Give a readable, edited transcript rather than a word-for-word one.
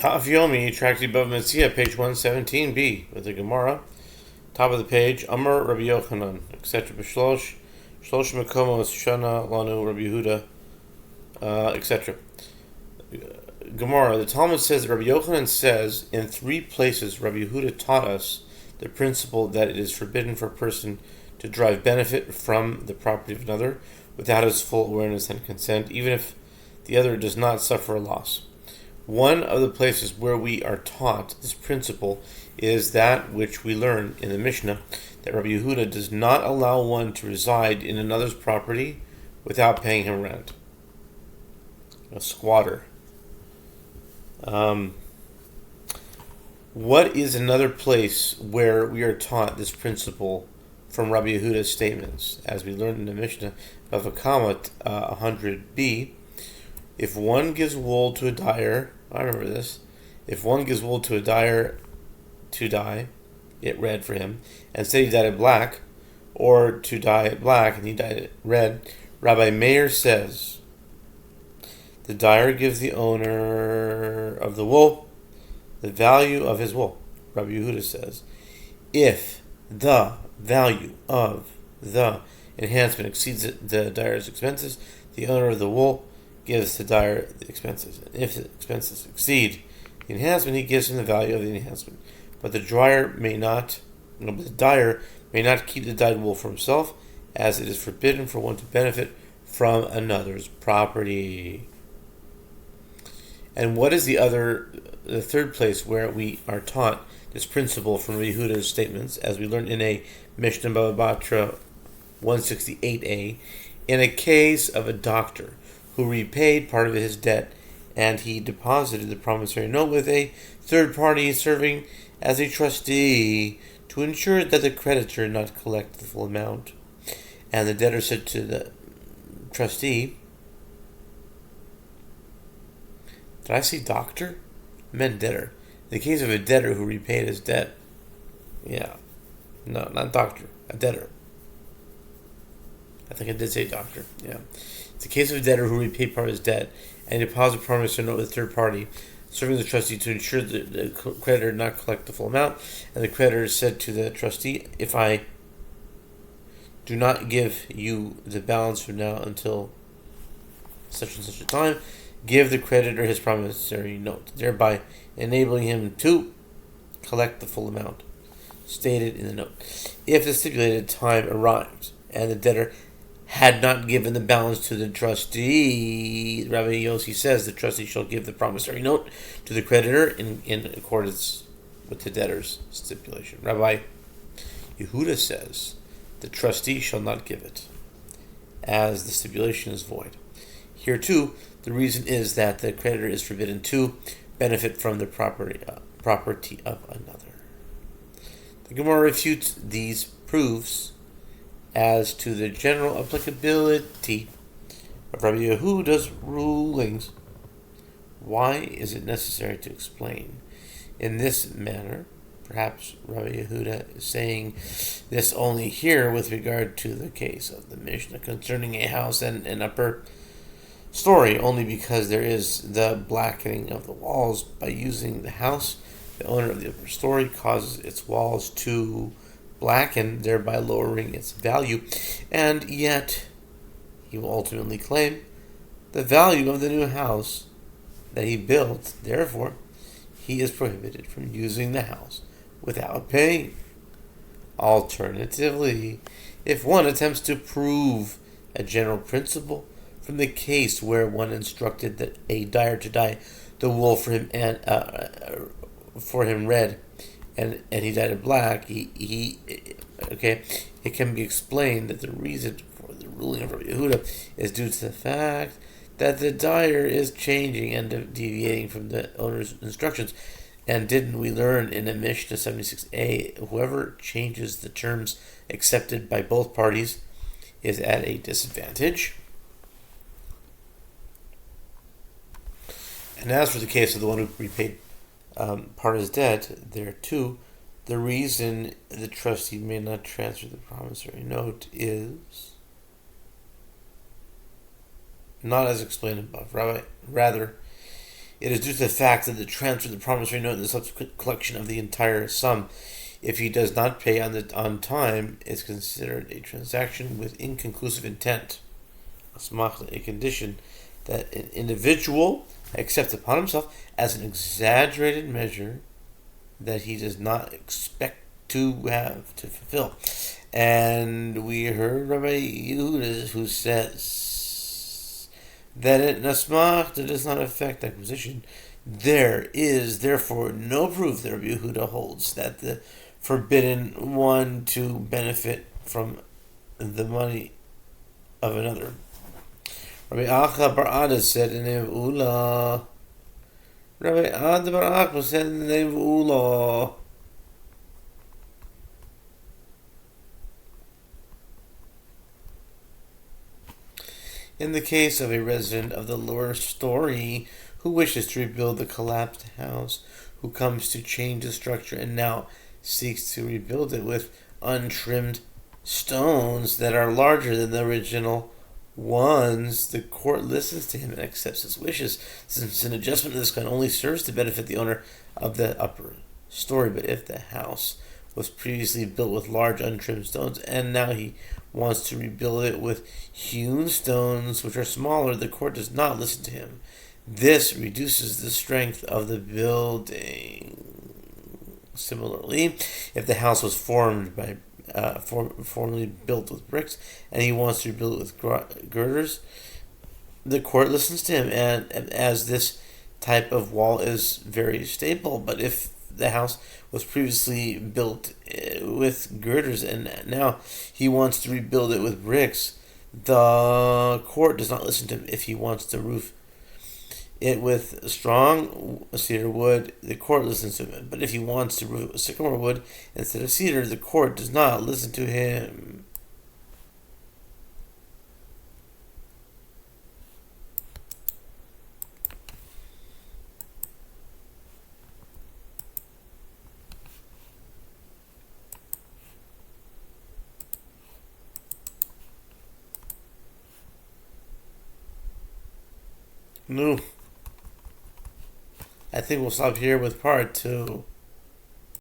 Daf Yomi, Tractate Bava Metzia, page 117b, with the Gemara. Top of the page, Amar Rabbi Yochanan, etc. B'shlosh Mekomos Shana Lanu Rabbi Yehuda, etc. Gemara, the Talmud says that Rabbi Yochanan says, in 3 places Rabbi Yehuda taught us the principle that it is forbidden for a person to derive benefit from the property of another without his full awareness and consent, even if the other does not suffer a loss. One of the places where we are taught this principle is that which we learn in the Mishnah, that Rabbi Yehuda does not allow one to reside in another's property without paying him rent. A squatter. What is another place where we are taught this principle from Rabbi Yehuda's statements? As we learned in the Mishnah of Akamat 100b, if one gives wool to a dyer, I remember this, if one gives wool to a dyer to dye it red for him, and say he dyed it black, or to dye it black and he dyed it red, Rabbi Meir says, the dyer gives the owner of the wool the value of his wool. Rabbi Yehuda says, if the value of the enhancement exceeds the dyer's expenses, the owner of the wool gives the dyer the expenses. And if the expenses exceed the enhancement, he gives him the value of the enhancement. But the dyer may not keep the dyed wool for himself, as it is forbidden for one to benefit from another's property. And what is the third place where we are taught this principle from Yehuda's statements, as we learned in a Mishnah Bava Batra 168a, in a case of a doctor who repaid part of his debt, and he deposited the promissory note with a third party serving as a trustee to ensure that the creditor not collect the full amount. And the debtor said to the trustee, did I say doctor? I meant debtor. In the case of a debtor who repaid his debt. Yeah. No, not doctor. A debtor. I think I did say doctor. Yeah. It's the case of a debtor who repaid part of his debt and deposited promissory note with a third party, serving the trustee to ensure that the creditor not collect the full amount. And the creditor said to the trustee, if I do not give you the balance from now until such and such a time, give the creditor his promissory note, thereby enabling him to collect the full amount stated in the note. If the stipulated time arrives and the debtor had not given the balance to the trustee, Rabbi Yossi says the trustee shall give the promissory note to the creditor in accordance with the debtor's stipulation. Rabbi Yehuda says the trustee shall not give it, as the stipulation is void. Here too, the reason is that the creditor is forbidden to benefit from the property of another. The Gemara refutes these proofs as to the general applicability of Rabbi Yehuda's rulings. Why is it necessary to explain in this manner? Perhaps Rabbi Yehuda is saying this only here with regard to the case of the Mishnah concerning a house and an upper story, only because there is the blackening of the walls by using the house. The owner of the upper story causes its walls to blacken, thereby lowering its value, and yet he will ultimately claim the value of the new house that he built. Therefore, he is prohibited from using the house without paying. Alternatively, if one attempts to prove a general principle from the case where one instructed that a dyer to dye the wool for him and for him red, and he dyed it black, it can be explained that the reason for the ruling of Rabbi Yehuda is due to the fact that the dyer is changing and deviating from the owner's instructions. And didn't we learn in a Mishnah 76a, whoever changes the terms accepted by both parties is at a disadvantage? And as for the case of the one who repaid part of his debt, there too, the reason the trustee may not transfer the promissory note is not as explained above. Rather, It is due to the fact that the transfer of the promissory note and the subsequent collection of the entire sum, if he does not pay on time, is considered a transaction with inconclusive intent. A condition that an individual accepts upon himself as an exaggerated measure that he does not expect to have to fulfill. And we heard Rabbi Yehuda, who says that an asmachta does not affect acquisition. There is therefore no proof that Rabbi Yehuda holds that the forbidden one to benefit from the money of another. Rabbi Acha bar Ada said in the Ula. Rabbi Ada bar Acha said in the Ula. In the case of a resident of the lower story who wishes to rebuild the collapsed house, who comes to change the structure and now seeks to rebuild it with untrimmed stones that are larger than the original ones, the court listens to him and accepts his wishes, since an adjustment of this kind only serves to benefit the owner of the upper story. But if the house was previously built with large untrimmed stones and now he wants to rebuild it with hewn stones which are smaller, the court does not listen to him. This reduces the strength of the building. Similarly, if the house was formerly built with bricks and he wants to rebuild it with girders, the court listens to him, and as this type of wall is very stable. But if the house was previously built with girders and now he wants to rebuild it with bricks, the court does not listen to him. If he wants to roof it with strong cedar wood, the court listens to him. But if he wants to roof it with sycamore wood instead of cedar, the court does not listen to him. No. I think we'll stop here with part 2.